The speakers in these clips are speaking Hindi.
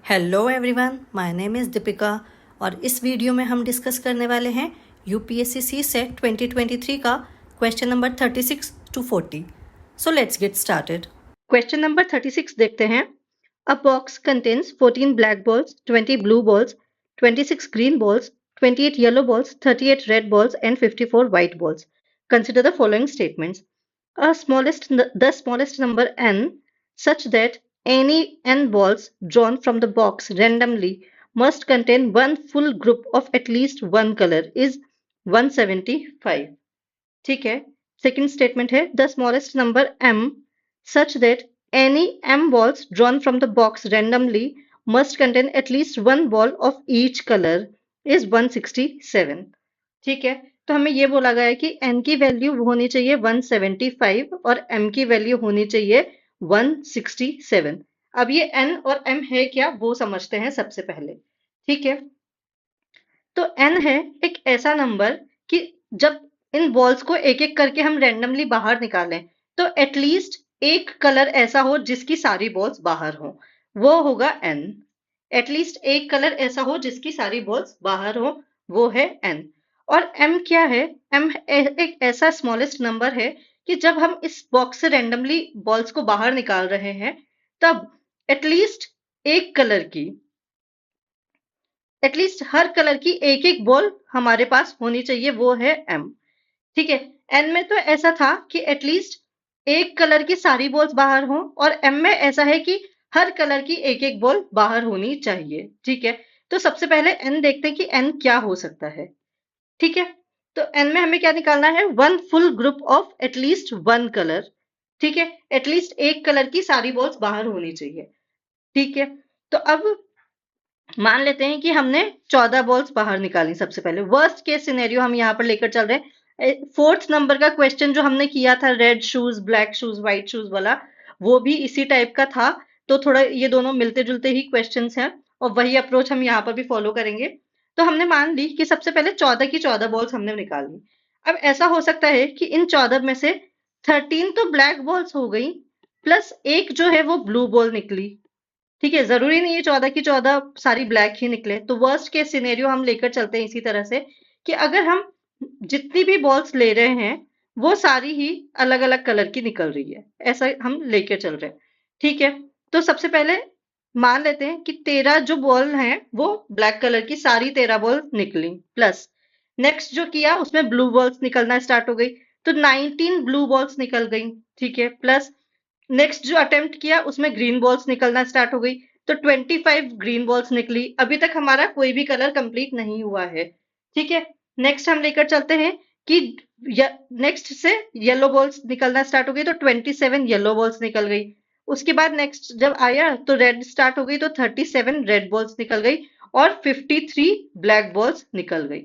Hello everyone, my name is Deepika और इस वीडियो में हम डिस्कस करने वाले हैं यूपीएससी सी सेट 2023 का question number 36 to 40। So let's get started. Question number 36 देखते हैं। अ box contains 14 black balls, 20 blue balls, 26 green balls, 28 yellow balls, 38 red balls and 54 white balls. Consider the following statements. The smallest number n such that any n balls drawn from the box randomly must contain one full group of at least one color is 175। ठीक है। सेकंड स्टेटमेंट है the smallest number m such that any m balls drawn from the box randomly must contain at least one ball of each color is 167। ठीक है। तो हमें ये बोला गया है कि n की वैल्यू होनी चाहिए 175 और m की वैल्यू होनी चाहिए 167। अब ये n और m है क्या वो समझते हैं सबसे पहले। ठीक है। तो n है एक ऐसा नंबर कि जब इन बॉल्स को एक एक करके हम रैंडमली बाहर निकालें तो एटलीस्ट एक कलर ऐसा हो जिसकी सारी बॉल्स बाहर हो, वो होगा n। एटलीस्ट एक कलर ऐसा हो जिसकी सारी बॉल्स बाहर हो, वो है n। और m क्या है? m एक ऐसा स्मॉलेस्ट नंबर है कि जब हम इस बॉक्स से रैंडमली बॉल्स को बाहर निकाल रहे हैं तब एटलीस्ट एक कलर की, एटलीस्ट हर कलर की एक एक बॉल हमारे पास होनी चाहिए, वो है m। ठीक है। n में तो ऐसा था कि एटलीस्ट एक कलर की सारी बॉल्स बाहर हो और m में ऐसा है कि हर कलर की एक एक बॉल बाहर होनी चाहिए। ठीक है। तो सबसे पहले n देखते हैं कि n क्या हो सकता है। ठीक है। तो n में हमें क्या निकालना है? One full group of at least one colour. ठीक है। एटलीस्ट एक कलर की सारी बॉल्स बाहर होनी चाहिए। ठीक है। तो अब मान लेते हैं कि हमने 14 बॉल्स बाहर निकाली। सबसे पहले वर्स्ट केस सिनेरियो हम यहाँ पर लेकर चल रहे हैं। फोर्थ नंबर का क्वेश्चन जो हमने किया था red shoes, black shoes, white shoes वाला, वो भी इसी टाइप का था। तो थोड़ा ये दोनों मिलते जुलते ही क्वेश्चंस हैं और वही अप्रोच हम यहाँ पर भी फॉलो करेंगे। तो हमने मान ली कि सबसे पहले 14 की 14 बॉल्स हमने निकाली। अब ऐसा हो सकता है कि इन 14 में से 13 तो ब्लैक बॉल्स हो गई प्लस एक जो है वो ब्लू बॉल निकली। ठीक है। जरूरी नहीं है 14 की 14 सारी ब्लैक ही निकले। तो वर्स्ट केस सिनेरियो हम लेकर चलते हैं इसी तरह से कि अगर हम जितनी भी बॉल्स ले रहे हैं वो सारी ही अलग अलग कलर की निकल रही है, ऐसा हम लेकर चल रहे हैं। ठीक है। तो सबसे पहले मान लेते हैं कि 13 जो बॉल हैं वो ब्लैक कलर की सारी 13 बॉल निकली, प्लस नेक्स्ट जो किया उसमें ब्लू बॉल्स निकलना स्टार्ट हो गई तो 19 ब्लू बॉल्स निकल गई। ठीक है। प्लस नेक्स्ट जो अटेम्प्ट किया उसमें ग्रीन बॉल्स निकलना स्टार्ट हो गई तो 25 ग्रीन बॉल्स निकली। अभी तक हमारा कोई भी कलर कंप्लीट नहीं हुआ है। ठीक है। नेक्स्ट हम लेकर चलते हैं कि नेक्स्ट से येलो बॉल्स निकलना स्टार्ट हो गई तो 27 येलो बॉल्स निकल गई। उसके बाद नेक्स्ट जब आया तो रेड स्टार्ट हो गई तो 37 रेड बॉल्स निकल गई और 53 ब्लैक बॉल्स निकल गई।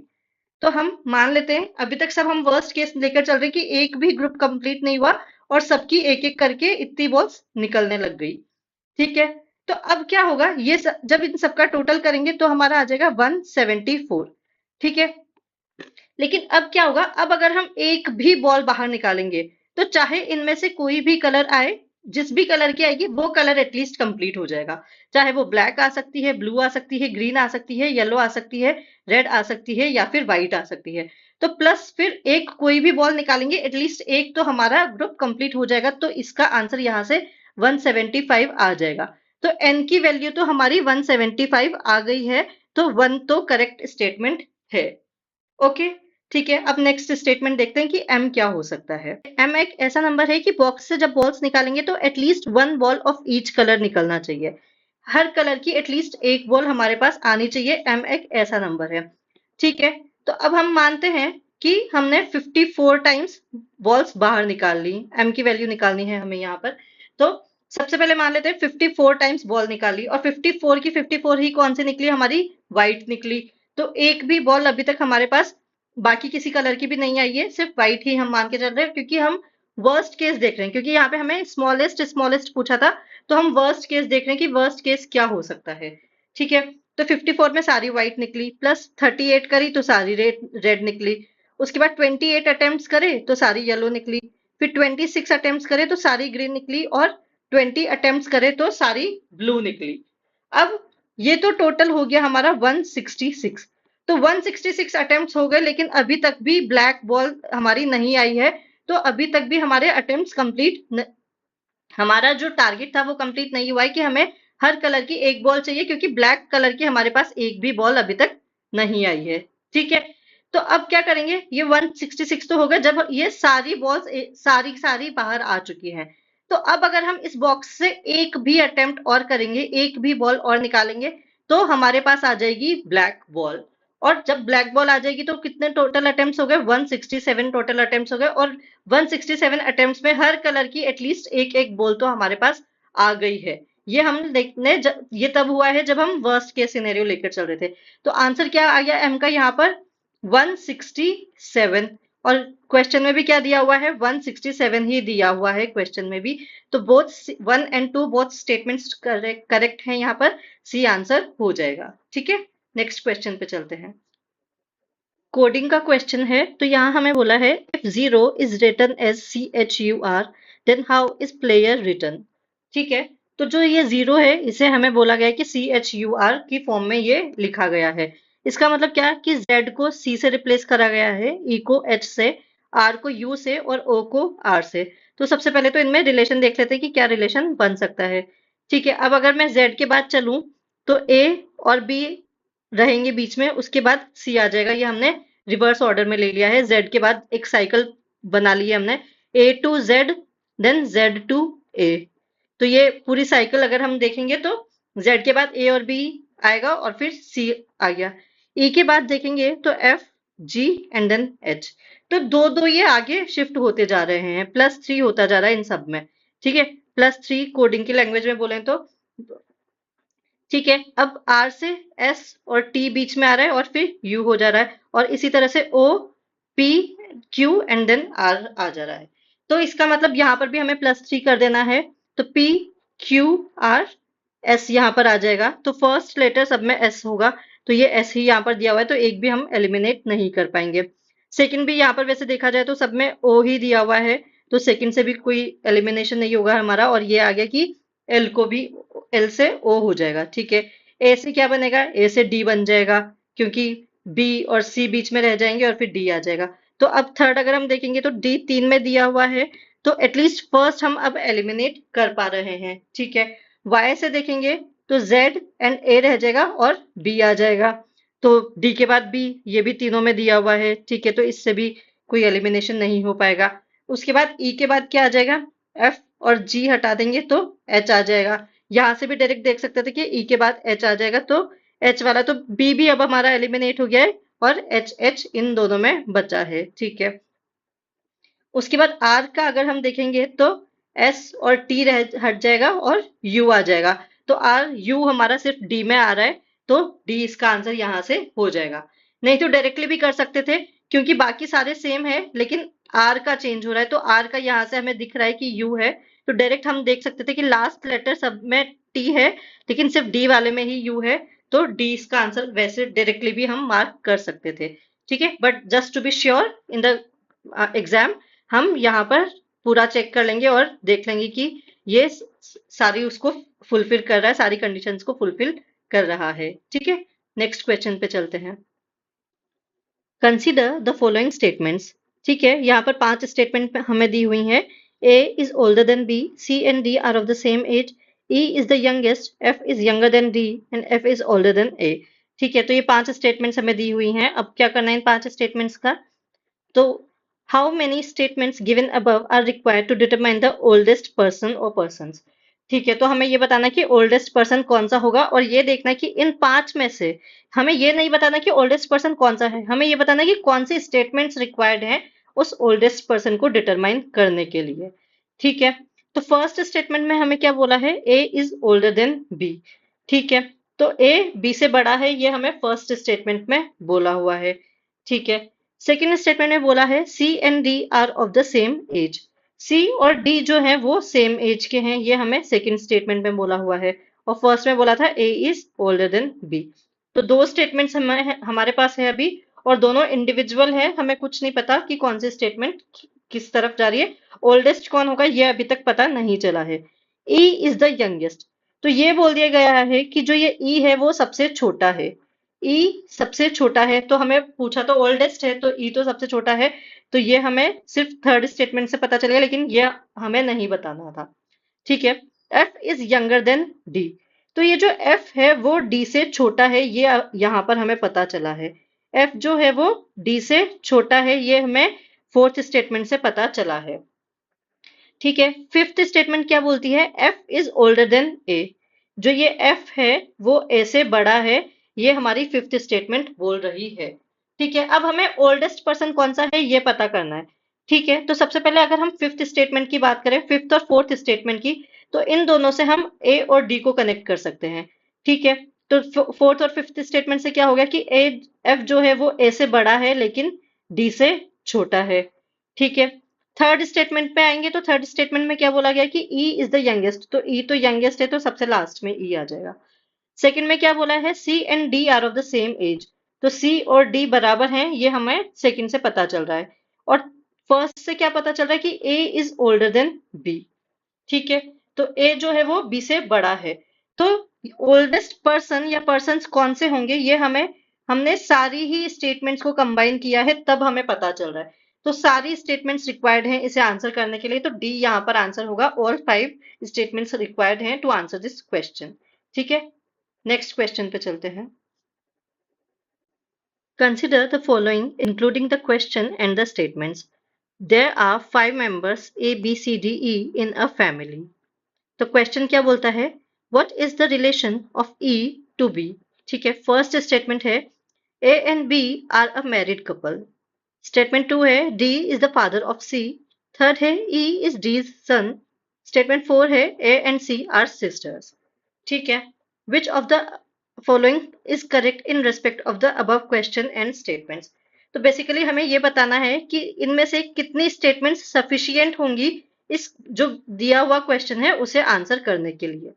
तो हम मान लेते हैं अभी तक सब हम वर्स्ट केस लेकर चल रहे हैं कि एक भी ग्रुप कंप्लीट नहीं हुआ और सबकी एक एक करके इतनी बॉल्स निकलने लग गई। ठीक है। तो अब क्या होगा? जब इन सबका टोटल करेंगे तो हमारा आ जाएगा 174। ठीक है। लेकिन अब क्या होगा? अब अगर हम एक भी बॉल बाहर निकालेंगे तो चाहे इनमें से कोई भी कलर आए, जिस भी कलर की आएगी वो कलर एटलीस्ट कंप्लीट हो जाएगा। चाहे वो ब्लैक आ सकती है, ब्लू आ सकती है, ग्रीन आ सकती है, येलो आ सकती है, रेड आ सकती है या फिर व्हाइट आ सकती है। तो प्लस फिर एक कोई भी बॉल निकालेंगे एटलीस्ट एक तो हमारा ग्रुप कंप्लीट हो जाएगा। तो इसका आंसर यहाँ से 175 आ जाएगा। तो n की वैल्यू तो हमारी 175 आ गई है। तो 1 तो करेक्ट स्टेटमेंट है। ओके। ठीक है। अब नेक्स्ट स्टेटमेंट देखते हैं कि m क्या हो सकता है। m एक ऐसा नंबर है कि बॉक्स से जब बॉल्स निकालेंगे तो at least one ball of each colour निकलना चाहिए। हर कलर की एटलीस्ट एक बॉल हमारे पास आनी चाहिए। m एक ऐसा नंबर है। ठीक है। तो अब हम मानते हैं कि हमने 54 टाइम्स बॉल्स बाहर निकाल ली। m की वैल्यू निकालनी है हमें यहाँ पर। तो सबसे पहले मान लेते हैं 54 टाइम्स बॉल निकाली और 54 की 54 ही कौन सी निकली? हमारी व्हाइट निकली। तो एक भी बॉल अभी तक हमारे पास बाकी किसी कलर की भी नहीं आई है, सिर्फ व्हाइट ही हम मान के चल रहे हैं क्योंकि हम वर्स्ट केस देख रहे हैं। क्योंकि यहाँ पे हमें स्मॉलेस्ट पूछा था तो हम वर्स्ट केस देख रहे हैं कि वर्स्ट केस क्या हो सकता है। ठीक है। तो 54 में सारी व्हाइट निकली, प्लस 38 करी तो सारी रेड निकली। उसके बाद 28 अटेम्प्ट करे तो सारी येलो निकली। फिर 26 अटेम्प्ट करे तो सारी ग्रीन निकली और 20 अटेम्प्ट करे तो सारी ब्लू निकली। अब ये तो टोटल हो गया हमारा 166। तो 166 अटेम्प्ट्स हो गए, लेकिन अभी तक भी ब्लैक बॉल हमारी नहीं आई है। तो अभी तक भी हमारे अटेम्प्ट्स कंप्लीट, हमारा जो टारगेट था वो कंप्लीट नहीं हुआ है कि हमें हर कलर की एक बॉल चाहिए, क्योंकि ब्लैक कलर की हमारे पास एक भी बॉल अभी तक नहीं आई है। ठीक है, तो अब क्या करेंगे, ये 166 तो हो गया जब ये सारी बॉल्स सारी सारी बाहर आ चुकी हैं। तो अब अगर हम इस बॉक्स से एक भी अटेम्प्ट और करेंगे, एक भी बॉल और निकालेंगे, तो हमारे पास आ जाएगी ब्लैक बॉल। और जब ब्लैक बॉल आ जाएगी तो कितने टोटल अटेम्प्ट्स हो गए, 167 टोटल अटेम्प्ट्स हो गए। और 167 अटेम्प्ट्स में हर कलर की एटलीस्ट एक एक बॉल तो हमारे पास आ गई है। ये हम देखने ये तब हुआ है जब हम वर्स्ट केस सिनेरियो लेकर चल रहे थे। तो आंसर क्या आ गया एम का यहाँ पर, 167। और क्वेश्चन में भी क्या दिया हुआ है, 167 ही दिया हुआ है क्वेश्चन में भी। तो बोथ 1 और 2 बोथ स्टेटमेंट्स करेक्ट हैं, यहाँ पर सी आंसर हो जाएगा। ठीक है, नेक्स्ट क्वेश्चन पे चलते हैं। कोडिंग का क्वेश्चन है, तो यहाँ हमें बोला है if zero is written as CHUR then how is player written. ठीक है, तो जो ये जीरो है इसे हमें बोला गया है कि CHUR की फॉर्म में ये लिखा गया है। इसका मतलब क्या है कि Z को C से रिप्लेस करा गया है, E को H से, R को U से और O को R से। तो सबसे पहले तो इनमें रिलेशन देख लेते हैं कि क्या रिलेशन बन सकता है। ठीक है, अब अगर मैं Z के बाद चलूं तो A और B रहेंगे बीच में, उसके बाद सी आ जाएगा। ये हमने रिवर्स ऑर्डर में ले लिया है, जेड के बाद एक साइकिल बना ली है हमने, A to Z then Z to A. तो ये पूरी साइकिल अगर हम देखेंगे तो जेड के बाद ए और बी आएगा और फिर सी आ गया। ई के बाद देखेंगे तो F, G and then H. तो दो दो ये आगे शिफ्ट होते जा रहे हैं, +3 होता जा रहा है इन सब में। ठीक है, +3 कोडिंग की लैंग्वेज में बोले तो। ठीक है, अब आर से एस और टी बीच में आ रहा है और फिर यू हो जा रहा है, और इसी तरह से O, P, Q and then R आ जा रहा है। तो इसका मतलब यहाँ पर भी हमें +3 कर देना है। तो पी, क्यू, आर, एस यहाँ पर आ जाएगा। तो फर्स्ट लेटर सब में एस होगा, तो ये एस ही यहाँ पर दिया हुआ है, तो एक भी हम एलिमिनेट नहीं कर पाएंगे। सेकंड भी यहाँ पर वैसे देखा जाए तो सब में ओ ही दिया हुआ है, तो सेकंड से भी कोई एलिमिनेशन नहीं होगा हमारा। और ये आ गया कि एल को भी, एल से ओ हो जाएगा। ठीक है, ए से क्या बनेगा, ए से डी बन जाएगा, क्योंकि बी और सी बीच में रह जाएंगे और फिर डी आ जाएगा। तो अब थर्ड अगर हम देखेंगे तो डी 3 में दिया हुआ है, तो एटलीस्ट फर्स्ट हम अब एलिमिनेट कर पा रहे हैं। ठीक है, वाई से देखेंगे तो जेड एंड ए रह जाएगा और बी आ जाएगा। तो डी के बाद बी, ये भी तीनों में दिया हुआ है। ठीक है, तो इससे भी कोई एलिमिनेशन नहीं हो पाएगा। उसके बाद ई के बाद क्या आ जाएगा, एफ और जी हटा देंगे तो एच आ जाएगा। यहाँ से भी डायरेक्ट देख सकते थे कि ई के बाद एच आ जाएगा, तो एच वाला, तो बी भी अब हमारा एलिमिनेट हो गया है और एच एच इन दोनों में बचा है। ठीक है, उसके बाद आर का अगर हम देखेंगे तो एस और टी रह हट जाएगा और यू आ जाएगा। तो आर यू हमारा सिर्फ डी में आ रहा है, तो डी इसका आंसर यहाँ से हो जाएगा। नहीं तो डायरेक्टली भी कर सकते थे, क्योंकि बाकी सारे सेम है, लेकिन आर का चेंज हो रहा है। तो आर का यहाँ से हमें दिख रहा है कि यू है, तो डायरेक्ट हम देख सकते थे कि लास्ट लेटर सब में टी है, लेकिन सिर्फ डी वाले में ही यू है। तो डी इसका आंसर वैसे डायरेक्टली भी हम मार्क कर सकते थे। ठीक है, but just to be sure in the exam हम यहाँ पर पूरा चेक कर लेंगे और देख लेंगे कि ये सारी उसको फुलफिल कर रहा है, सारी कंडीशंस को फुलफिल कर रहा है। ठीक है, नेक्स्ट क्वेश्चन पे चलते हैं। Consider the following statements. ठीक है, यहाँ पर 5 स्टेटमेंट हमें दी हुई हैं। A is older than B, C and D are of the same age, E is the youngest, F is younger than D and F is older than A. ठीक है, तो ये 5 स्टेटमेंट्स हमें दी हुई हैं। अब क्या करना है इन 5 स्टेटमेंट्स का, तो how many statements given above are required to determine the oldest person or persons। ठीक है, तो हमें ये बताना कि ओल्डेस्ट पर्सन कौन सा होगा, और ये देखना कि इन 5 में से हमें ये नहीं बताना कि ओल्डेस्ट पर्सन कौन सा है, हमें ये बताना कि कौन सी स्टेटमेंट्स रिक्वायर्ड हैं उस ओल्डेस्ट पर्सन को डिटरमाइन करने के लिए। ठीक है, तो फर्स्ट स्टेटमेंट में हमें क्या बोला है, ए इज ओल्डर देन बी। ठीक है, तो ए बी से बड़ा है, ये हमें फर्स्ट स्टेटमेंट में बोला हुआ है। ठीक है, सेकेंड स्टेटमेंट में बोला है C and D are of the same age. C और डी जो है वो सेम एज के हैं, ये हमें सेकेंड स्टेटमेंट में बोला हुआ है। और फर्स्ट में बोला था ए इज ओल्डर देन बी। तो दो स्टेटमेंट्स हमारे पास है अभी, और दोनों इंडिविजुअल है, हमें कुछ नहीं पता कि कौन सी स्टेटमेंट किस तरफ जा रही है। ओल्डेस्ट कौन होगा ये अभी तक पता नहीं चला है। ई इज द यंगेस्ट, तो ये बोल दिया गया है कि जो ये ई है वो सबसे छोटा है। ई सबसे छोटा है, तो हमें पूछा तो ओल्डेस्ट है, तो ई तो सबसे छोटा है। तो ये हमें सिर्फ थर्ड स्टेटमेंट से पता चलेगा, लेकिन ये हमें नहीं बताना था। ठीक है। F is younger than D. तो ये जो एफ है वो डी से छोटा है, ये यहाँ पर हमें पता चला है। एफ जो है वो डी से छोटा है, ये हमें फोर्थ स्टेटमेंट से पता चला है। ठीक है। फिफ्थ स्टेटमेंट क्या बोलती है? एफ इज ओल्डर देन ए। जो ये एफ है वो ए से बड़ा है, ये हमारी फिफ्थ स्टेटमेंट बोल रही है। ठीक है। अब हमें ओल्डेस्ट पर्सन कौन सा है ये पता करना है। ठीक है। तो सबसे पहले अगर हम फिफ्थ स्टेटमेंट की बात करें, फिफ्थ और फोर्थ स्टेटमेंट की, तो इन दोनों से हम ए और डी को कनेक्ट कर सकते हैं। ठीक है। तो फोर्थ और फिफ्थ स्टेटमेंट से क्या हो गया कि ए एफ जो है वो ए से बड़ा है लेकिन डी से छोटा है। ठीक है। थर्ड स्टेटमेंट पे आएंगे, तो थर्ड स्टेटमेंट में क्या बोला गया कि ई इज द यंगेस्ट, तो ई तो यंगेस्ट है, तो सबसे लास्ट में ई आ जाएगा। सेकंड में क्या बोला है? C and D are of the same age, तो सी और डी बराबर हैं, ये हमें सेकंड से पता चल रहा है। और फर्स्ट से क्या पता चल रहा है कि ए इज ओल्डर देन बी। ठीक है। तो ए जो है वो बी से बड़ा है। तो ओल्डेस्ट पर्सन या पर्सन्स कौन से होंगे, ये हमें हमने सारी ही स्टेटमेंट्स को कंबाइन किया है तब हमें पता चल रहा है। तो सारी स्टेटमेंट्स रिक्वायर्ड हैं इसे आंसर करने के लिए, तो डी यहाँ पर आंसर होगा। ऑल 5 स्टेटमेंट्स रिक्वायर्ड हैं टू आंसर दिस क्वेश्चन। ठीक है। नेक्स्ट क्वेश्चन पे चलते हैं। Consider the following including the question and the statements. There are 5 members A B C D E in a family। तो क्वेश्चन क्या बोलता है? What is the relation of E to B. ठीक है। फर्स्ट स्टेटमेंट है A and B are a married couple. Statement two है D is the father of C. Third है E is D's son. Statement four है A and C are sisters. ठीक है। Which of the following is correct in respect of the above question and statements. तो बेसिकली हमें ये बताना है कि इनमें से कितनी स्टेटमेंट्स सफिशियंट होंगी इस जो दिया हुआ क्वेश्चन है उसे आंसर करने के लिए।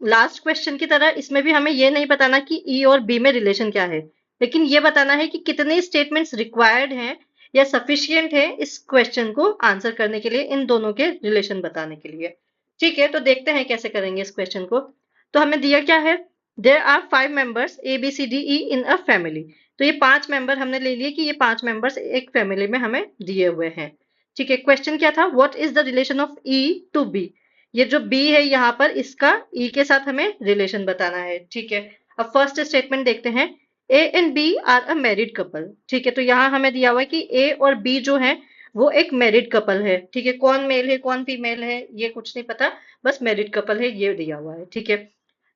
लास्ट क्वेश्चन की तरह इसमें भी हमें ये नहीं बताना कि ई और बी में रिलेशन क्या है, लेकिन ये बताना है कि कितने स्टेटमेंट्स रिक्वायर्ड हैं या सफिशियंट है इस क्वेश्चन को आंसर करने के लिए, इन दोनों के रिलेशन बताने के लिए। ठीक है। तो देखते हैं कैसे करेंगे इस क्वेश्चन को। तो हमें दिया क्या है? There are 5 members A B C D E in a family. तो ये 5 मेंबर हमने ले लिए कि ये 5 मेंबर्स एक फैमिली में हमें दिए हुए हैं। ठीक है। क्वेश्चन क्या था? What is the relation of E to B. ये जो बी है यहाँ पर इसका ई के साथ हमें रिलेशन बताना है। ठीक है। अब फर्स्ट स्टेटमेंट देखते हैं। A and B are a married couple. ठीक है। तो यहाँ हमें दिया हुआ है कि ए और बी जो है वो एक मैरिड कपल है। ठीक है। कौन मेल है कौन फीमेल है ये कुछ नहीं पता, बस मैरिड कपल है ये दिया हुआ है। ठीक है।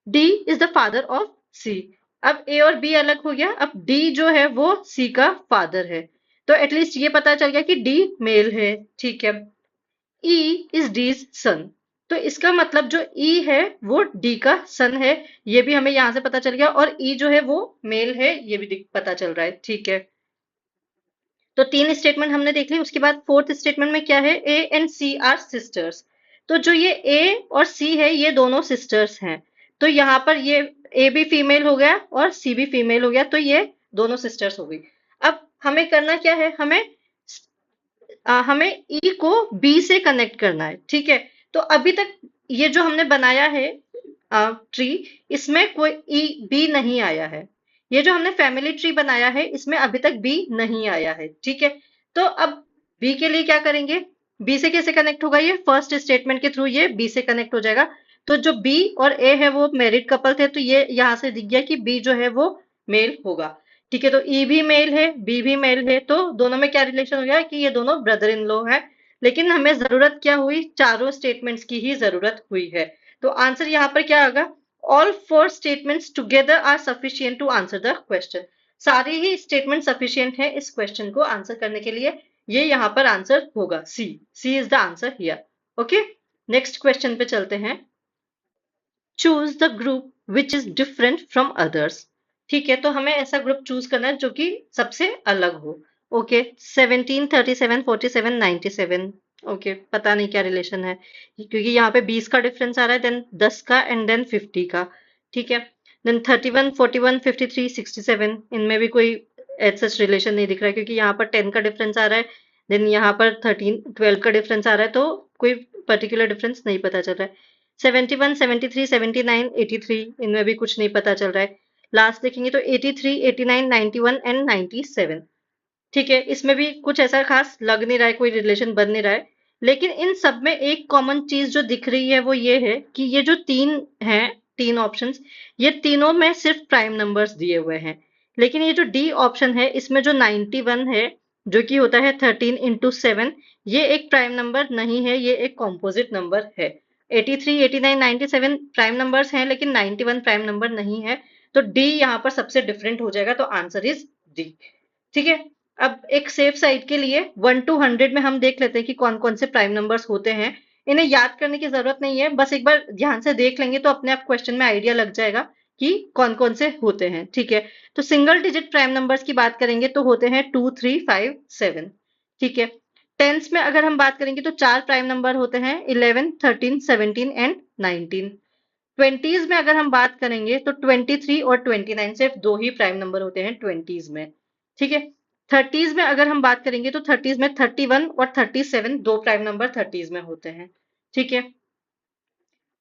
D is the father of C. अब ए और बी अलग हो गया, अब डी जो है वो सी का फादर है। तो एटलीस्ट ये पता चल गया कि डी मेल है। ठीक है। ई इज डीज सन। तो इसका मतलब जो ई है वो डी का सन है, ये भी हमें यहां से पता चल गया। और ई जो है वो मेल है, ये भी पता चल रहा है। ठीक है। तो 3 स्टेटमेंट हमने देख ली। उसके बाद फोर्थ स्टेटमेंट में क्या है? A and C are sisters. तो जो ये ए और सी है ये दोनों सिस्टर्स हैं। तो यहाँ पर ये ए भी फीमेल हो गया और सी भी फीमेल हो गया, तो ये दोनों सिस्टर्स हो गई। अब हमें करना क्या है? हमें ई को बी से कनेक्ट करना है। ठीक है। तो अभी तक ये जो हमने बनाया है ट्री, इसमें कोई ई बी नहीं आया है। ये जो हमने फैमिली ट्री बनाया है इसमें अभी तक बी नहीं आया है। ठीक है। तो अब बी के लिए क्या करेंगे? बी से कैसे कनेक्ट होगा? ये फर्स्ट स्टेटमेंट के थ्रू ये बी से कनेक्ट हो जाएगा। तो जो बी और ए है वो मैरिड कपल थे, तो ये यहां से दिख गया कि बी जो है वो मेल होगा। ठीक है। तो ई भी मेल है बी भी मेल है, तो दोनों में क्या रिलेशन हो गया कि ये दोनों ब्रदर इन लॉ है। लेकिन हमें जरूरत क्या हुई? चारों स्टेटमेंट्स की ही जरूरत हुई है। तो आंसर यहाँ पर क्या होगा? All 4 statements together are sufficient to answer the question. सारे ही स्टेटमेंट सफिशिएंट है इस क्वेश्चन को आंसर करने के लिए, ये यहाँ पर आंसर होगा C. C is the answer here. Okay. Next question पे चलते हैं। Choose the group which is different from others. ठीक है। तो हमें ऐसा ग्रुप चूज करना है जो कि सबसे अलग हो। ओके। 17, 37, 47, 97। ओके। पता नहीं क्या रिलेशन है, क्योंकि यहाँ पे 20 का डिफरेंस आ रहा है, देन 10 का एंड देन 50 का। ठीक है। देन 31, 41, 53, 67, इनमें भी कोई एज सच रिलेशन नहीं दिख रहा है, क्योंकि यहाँ पर 10 का डिफरेंस आ रहा है, देन यहाँ पर 13, 12 का डिफरेंस आ रहा है, तो कोई पर्टिकुलर डिफरेंस नहीं पता चल रहा है। 71, 73, 79, 83 इनमें भी कुछ नहीं पता चल रहा है। लास्ट देखेंगे तो 83, 89, 91 एंड 97। ठीक है, इसमें भी कुछ ऐसा खास लग नहीं रहा है, कोई रिलेशन बन नहीं रहा है। लेकिन इन सब में एक कॉमन चीज जो दिख रही है वो ये है कि ये जो तीन हैं, तीन ऑप्शंस, ये तीनों में सिर्फ प्राइम नंबर्स दिए हुए हैं। लेकिन ये जो डी ऑप्शन है इसमें जो 91 है, जो कि होता है 13 into 7, ये एक प्राइम नंबर नहीं है, ये एक कॉम्पोजिट नंबर है। 83, 89, 97 प्राइम नंबर्स हैं, लेकिन 91 प्राइम नंबर नहीं है। तो डी यहाँ पर सबसे डिफरेंट हो जाएगा, तो आंसर इज डी। ठीक है, अब एक सेफ साइड के लिए 1 to 100 में हम देख लेते हैं कि कौन कौन से प्राइम नंबर्स होते हैं। इन्हें याद करने की जरूरत नहीं है, बस एक बार ध्यान से देख लेंगे तो अपने आप क्वेश्चन में आइडिया लग जाएगा कि कौन कौन से होते हैं। ठीक है, तो सिंगल डिजिट प्राइम नंबर्स की बात करेंगे तो होते हैं 2, 3, 5, 7। ठीक है, टेंस में अगर हम बात करेंगे तो चार प्राइम नंबर होते हैं, 11, 13, 17 एंड 19। ट्वेंटीज में अगर हम बात करेंगे तो 23 और 29 सिर्फ दो ही प्राइम नंबर होते हैं ट्वेंटीज में। ठीक है, थर्टीज में अगर हम बात करेंगे तो थर्टीज में 31 और 37 दो प्राइम नंबर थर्टीज में होते हैं। ठीक है,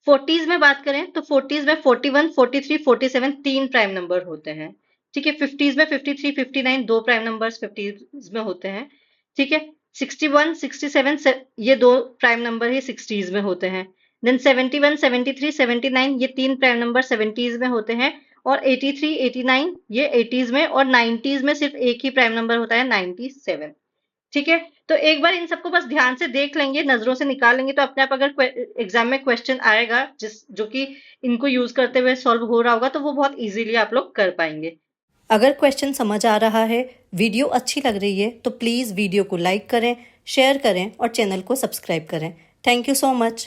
फोर्टीज में बात करें तो फोर्टीज में 41, 43, 47 तीन प्राइम नंबर होते हैं। ठीक है, फिफ्टीज में 53, 59 दो प्राइम नंबर्स फिफ्टीज में होते हैं। ठीक है, 61, 67 ये दो प्राइम नंबर ही सिक्सटीज में होते हैं। देन 71, 73, 79 ये तीन प्राइम नंबर सेवेंटीज में होते हैं। और 83, 89 ये एटीज में, और नाइनटीज में सिर्फ एक ही प्राइम नंबर होता है, 97। ठीक है, तो एक बार इन सबको बस ध्यान से देख लेंगे, नजरों से निकाल लेंगे तो अपने आप अगर एग्जाम में क्वेश्चन आएगा जो कि इनको यूज करते हुए सॉल्व हो रहा होगा तो वो बहुत इजीली आप लोग कर पाएंगे। अगर क्वेश्चन समझ आ रहा है, वीडियो अच्छी लग रही है तो प्लीज़ वीडियो को लाइक करें, शेयर करें और चैनल को सब्सक्राइब करें। Thank you so much.